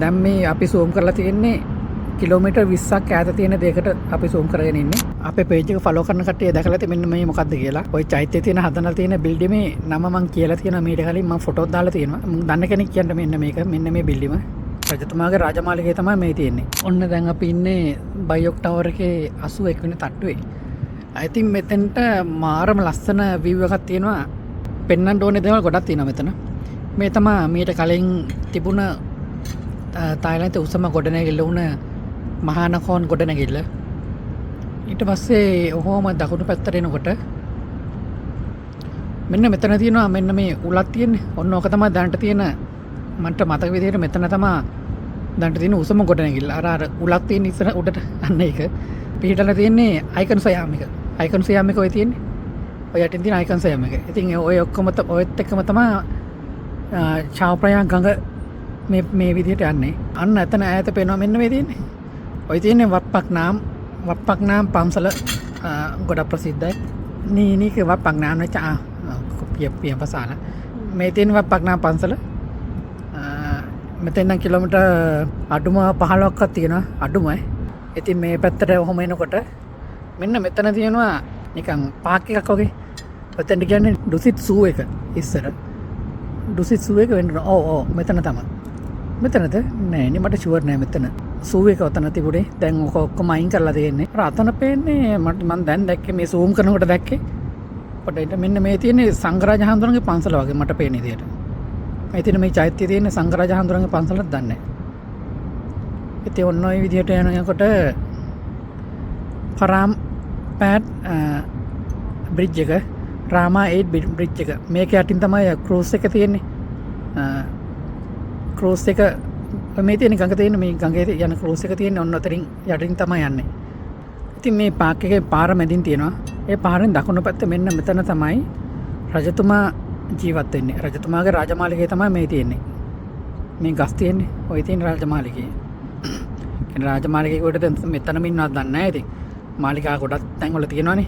දැන් මේ අපි zoom කරලා තියෙන්නේ කිලෝමීටර් 20ක් ඈත තියෙන දෙයකට අපි zoom කරගෙන ඉන්නේ. අපේ page එක follow කරන කට්ටිය දැකලා ඇති මෙන්න මේ මොකක්ද කියලා. ওই චෛත්‍යයේ තියෙන හදලා තියෙන බිල්ඩිමේ නම මම කියලා තියෙනවා. මීට කලින් මම ෆොටෝස් දාලා තියෙනවා. මම දන්න කෙනෙක් කියන්න මෙන්න මේක. මෙන්න මේ බිල්ඩිම. රජතුමාගේ රාජමාලිගය තමයි මේ තියෙන්නේ. ඔන්න දැන් අපි ඉන්නේ බයොක් ටවර් එකේ 81 වෙනි තට්ටුවේ. I think මෙතෙන්ට මාරම ලස්සන view එකක් තියෙනවා. පෙන්වන්න ඕනේ දේවල් ගොඩක් තියෙනවා මෙතන. මේ තමයි මීට කලින් තිබුණ තායිලන්තයේ උසම ගොඩනැගිල්ල වුණ මහානකෝන් ගොඩනැගිල්ල. ඊට පස්සේ ඔහොම දකුණු පැත්තට එනකොට මෙන්න මෙතන තියෙනවා මෙන්න මේ උලක් තියෙන්නේ. ඔන්න ඕක තමයි දැනට තියෙන මන්ට මතක විදිහට මෙතන තමයි දැනට තියෙන උසම ගොඩනැගිල්ල. අර උලක් තියෙන ඉස්සර උඩට අන්න ඒක. පිටලා තියෙන්නේ අයිකන් සයාම් එක. අයිකන් සයාම් එක ඔය තියෙන්නේ. ඔය යටින් තියෙන අයිකන් සයාම් එක. ඉතින් ඔය ඔක්කොම ඔයත් එක්කම තමයි චාව ප්‍රයා ගඟ මේ විදිහට යන්නේ. අන්න එතන ඈත පේනවා මෙන්න මේ තියෙන්නේ. ඔය තියෙන්නේ වප්පක්නාම් පන්සල ගොඩක් ප්‍රසිද්ධයි. නීනික වප්පක්නාම් වෙච්ච පිය පසාන. මේ තියෙන වප්පක්නාම් පන්සල මෙතෙන් නම් කිලෝමීටර් අඩුම 15ක්වත් තියෙනවා අඩුමයි. ඉතින් මේ පැත්තට ඔහොම එනකොට මෙන්න මෙතන තියෙනවා නිකන් පාක් එකක් වගේ. ඔතෙන්ට කියන්නේ ඩුසිට් සූ එක ඉස්සර. ඩුසිට් සූ එක වෙන්න ඔව් මෙතන තමයි. මෙතනද නෑ නේ මට ෂුවර් නෑ මෙතන. සූ එක ඔතන තිබුණේ. දැන් ඔක ඔක්කොම අයින් කරලා තියෙන්නේ. අර අතන පේන්නේ මම දැන් දැක්කේ මේ zoom කරනකොට දැක්කේ. පොඩ්ඩක් මෙන්න මේ තියෙන්නේ සංඝරාජ හඳුරන්ගේ පන්සල වගේ මට පේන විදියට. මේ තියෙන මේ චෛත්‍යයේ තියෙන සංඝරාජ හඳුරන්ගේ පන්සලක් දන්නේ නෑ. ඉතින් ඔන්න ඔය විදියට යනකොට පරාම් පැඩ් බ්‍රිජ් එක රාමා 8 බ්‍රිජ් එක මේක යටින් තමයි ක්‍රූස් එක තියෙන්නේ. ක්‍රූස් එක මේ තියෙන ගඟ තියෙන මේ ගඟේ යන ක්‍රූස් එක තියෙන්නේ ඔන්න ඔතනින් යටින් තමයි යන්නේ. ඉතින් මේ පාක් එකේ පාර මැදින් තියෙනවා. ඒ පාරෙන් දකුණු පැත්තේ මෙන්න මෙතන තමයි රජතුමා ජීවත් වෙන්නේ. රජතුමාගේ රාජමාලිගය තමයි මේ තියෙන්නේ. මේ ගස් තියෙන්නේ. ඔය තියෙන රාජමාලිගය. කියන රාජමාලිගයේ කොට දැන් මෙතනම ඉන්නවද දන්නේ නැහැ ඉතින්. මාලිගා ගොඩක් තැන්වල තියෙනවානේ.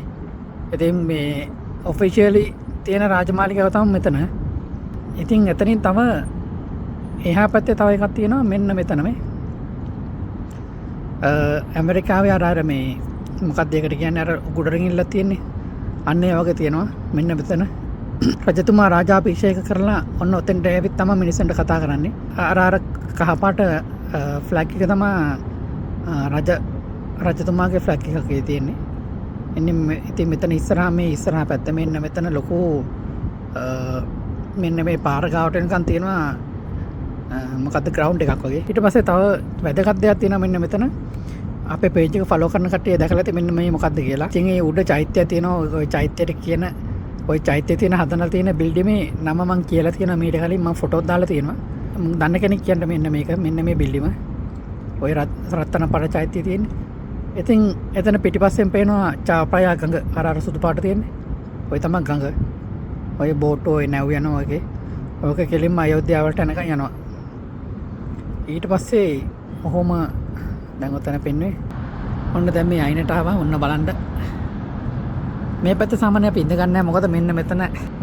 ඉතින් මේ ඔෆිෂියලි තියෙන රාජමාලිගාව තමයි මෙතන. ඉතින් එතනින් තව එහා පැත්තේ තව එකක් තියෙනවා මෙන්න මෙතන මේ. ඇමරිකාවේ අර මේ මොකක්ද ඒකට කියන්නේ අර ගුඩරගින්නලා තියෙන්නේ. අන්න ඒ වගේ තියෙනවා මෙන්න මෙතන. රජතුමා රාජාභිෂේක කරලා ඔන්න ඔතෙන්ට ඇවිත් තමයි මිනිස්සුන්ට කතා කරන්නේ. අර කහපාට ෆ්ලැග් එක තමයි රජතුමාගේ ෆ්ලැග් එකක් තියෙන්නේ. ඉතින් මෙතන ඉස්සරහා මේ ඉස්සරහා පැත්ත මෙන්න මෙතන ලොකු මෙන්න මේ පාර ගාවට එනකන් තියෙනවා මොකද්ද ග්‍රවුන්ඩ් එකක් වගේ. ඊට පස්සේ තව වැදගත් දෙයක් තියෙනවා මෙන්න මෙතන. අපේ page එක follow කරන කට්ටිය දැකලා ඇති මෙන්න මේ මොකද්ද කියලා. ඉතින් ඒ උඩ චෛත්‍යය තියෙනවා. ওই චෛත්‍යයට කියන ওই චෛත්‍යයේ තියෙන හදලා තියෙන බිල්ඩිමේ නම මම කියලා තියෙනවා. මීට කලින් මම ෆොටෝස් දාලා තියෙනවා. මම දන්න කෙනෙක් කියන්න මෙන්න මේක. මෙන්න මේ බිල්ඩිම. ওই රත්නපර චෛත්‍යය තියෙන්නේ. ඉතින් එතන පිටිපස්සෙන් පේනවා චාප්‍රයා ගඟ අර සුදු පාට තියෙන්නේ. ওই තමයි ගඟ. ඔය බෝට් ඔය නැව් යනවා වගේ. ඕක කෙලින්ම අයෝධ්‍යාවට යනකම් යනවා. ඊට පස්සේ ඔහොම දැන් ඔතන පෙන්වන්නේ. ඔන්න දැන් මේ අයිනට ආවා. ඔන්න බලන්න. මේ පැත්ත සාමාන්‍යයෙන් අපි ඉඳ ගන්න නැහැ. මොකද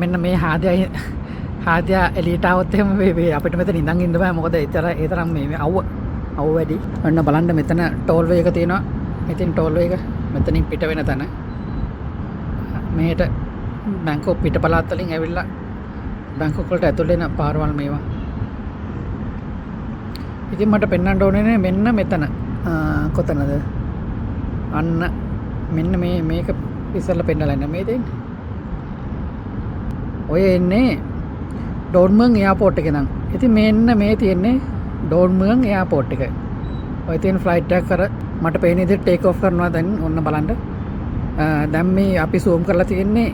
මෙන්න මේ හාදියා එළියට આવොත් එහෙම අපිට මෙතන ඉඳන් ඉන්න බෑ. මොකද ඒ තරම් මේ අවුව වැඩි. ඔන්න බලන්න මෙතන ටෝල් වේ එක තියෙනවා. ඉතින් ටෝල් වේ එක මෙතනින් පිට වෙන තැන. මෙහෙට බැංකොක් පිටපළාත් වලින් ඇවිල්ලා බැංකොක් වලට ඇතුල් වෙන පාරවල් මේවා. ඉතින් මට පෙන්වන්න ඕනේ මෙන්න මෙතන. කොතනද? අන්න මෙන්න මේක ඉස්සෙල්ලා පෙන්නලා ඉන්න මේ දෙන්නේ. ඔය එන්නේ ඩෝන්මන් එයාපෝට් එකේ නම්. ඉතින් මෙන්න මේ තියෙන්නේ ඩෝන්මන් එයාපෝට් එක. ඔය තියෙන ෆ්ලයිට් එක කර මට පේන විදිහට ටේක් ඔෆ් කරනවා දැන් ඔන්න බලන්න. දැන් මේ අපි zoom කරලා තියෙන්නේ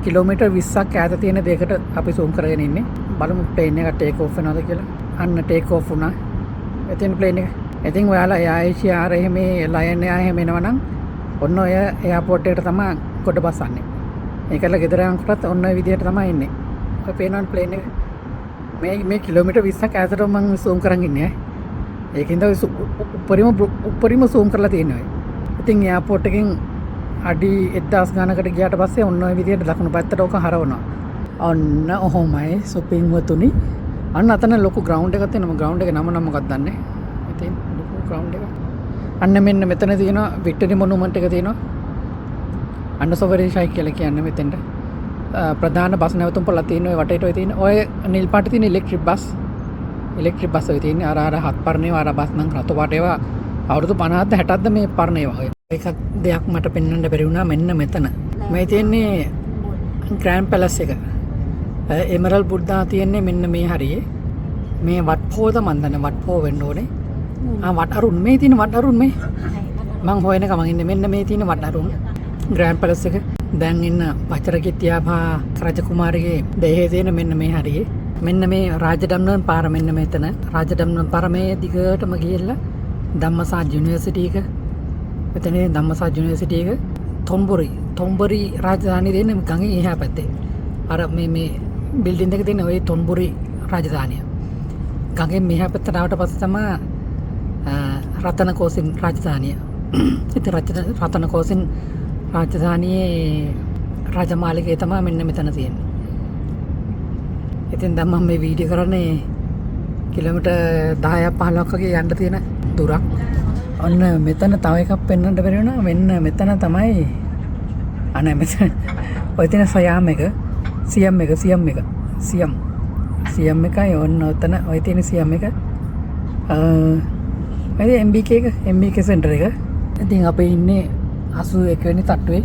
කිලෝමීටර් 20ක් ඈත තියෙන දෙයකට අපි zoom කරගෙන ඉන්නේ. බලමු ප්ලේන් එක ටේක් ඔෆ් වෙනවද කියලා. අන්න ටේක් ඔෆ් වුණා. එතෙන් ප්ලේන් එක. ඉතින් ඔයාලා AICR එහෙම ලයන් එයා එහෙම එනවනම් ඔන්න ඔය එයාපෝට් එකට තමයි කොට බස්සන්නේ. ඒකල ගෙදර යනකොටත් ඔන්න ඔය විදිහට තමයි ඉන්නේ. ඔය පේනවනේ ප්ලේන් එක. මේ කිලෝමීටර් 20ක් ඈතට මම zoom කරන් ඉන්නේ. ඒකින්ද උපරිම zoom කරලා තියෙනවා. ඉතින් එයාපෝට් එකෙන් අඩි 1000 ගණනකට ගියාට පස්සේ ඔන්න ඔය විදිහට දකුණු පැත්තට ඔක හරවනවා. ඔන්න ඔහොමයි සුපින්වතුනි අන්න අතන ලොකු ග්‍රවුන්ඩ් එකක් තියෙනවා. ග්‍රවුන්ඩ් එකේ නම මොකක්ද දන්නේ? ඉතින් ලොකු ග්‍රවුන්ඩ් එකක්. අන්න මෙන්න මෙතන තියෙනවා වික්ටරි මොනුමන්ට් එක තියෙනවා. අන්න සොවරි ෂයි කියලා කියන්නේ මෙතෙන්ට. ප්‍රධාන බස් නැවතුම් පොළ තියෙන ඔය වටේට ඔය තියෙන ඔය නිල් පාට තියෙන ඉලෙක්ට්‍රික් බස් ඔය තියෙන්නේ අර හත් පරණ ඒවා අර බස් නම් රතු පාට ඒවා අවුරුදු 50ක්ද 60ක්ද මේ පරණ ඒවා ඔය එකක් දෙයක් මට පෙන්වන්න බැරි වුණා මෙන්න මෙතන මේ තියෙන්නේ ග්‍රෑන්ඩ් පැලස් එක එමරල් බුද්දා තියෙන්නේ මෙන්න මේ හරියේ මේ වට්පෝද මන් දන්නේ වට්පෝ වෙන්න ඕනේ වට අරුන් මේ තියෙන වට අරුන් මේ මං හොයන ගමන් ඉන්නේ මෙන්න මේ තියෙන වට අරුන් ග්‍රෑන්ඩ් පැලස් එක දැන් ඉන්න පචරකිත්‍යාභා රජකුමාරගේ දෙහේ තියෙන මෙන්න මේ හරියේ මෙන්න මේ රාජදම්නන් පාර මෙන්න මෙතන රාජදම්නන් පාර මේ දිගටම ගිහිල්ලා ධම්මසාජ් යුනිවර්සිටි එක මෙතන ධම්මසාජ් යුනිවර්සිටි එක තොම්බොරි රාජධානිය දෙන ගඟේ එහා පැත්තේ අර මේ බිල්ඩින් එක තියෙන ওই තොම්බොරි රාජධානිය ගඟේ මෙහා පැත්තට ආවට පස්සේ තමයි රතනකෝසින් රාජධානිය ඉතින් රතනකෝසින් රාජධානියේ රාජමාලිගය තමයි මෙන්න මෙතන තියෙන්නේ. ඉතින් දැන් මම මේ වීඩියෝ කරන්නේ කිලෝමීටර් 10ක් 15ක් වගේ යන්න තියෙන දුරක්. ඔන්න මෙතන තව එකක් පෙන්වන්න බැරි වුණා. මෙන්න මෙතන තමයි අනේ මෙතන ඔය තියෙන සියම් එකයි ඔන්න ඔතන ඔය තියෙන සියම් එක. MBK සෙන්ටර් එක. ඉතින් අපි ඉන්නේ 81 වෙනි තට්ටුවේ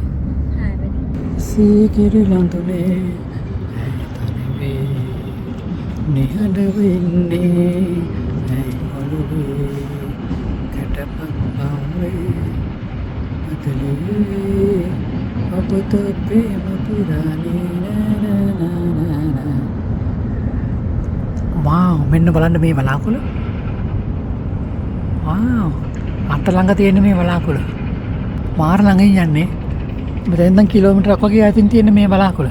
සීකිරි ලඳුනේ ඇතනවේ නිහඬව ඉන්නේ ඇයි ඔළුවේ කැටපම්බාවේ අතලේ අපත ප්‍රේම පුරාණේ වාව් මෙන්න බලන්න මේ වලාකුළ වාව් අත ළඟ තියෙන මේ වලාකුළ මාර ළඟින් යන්නේ මෙතෙන් දැන් කිලෝමීටරක් වගේ ඈතින් තියෙන මේ බලාකුළ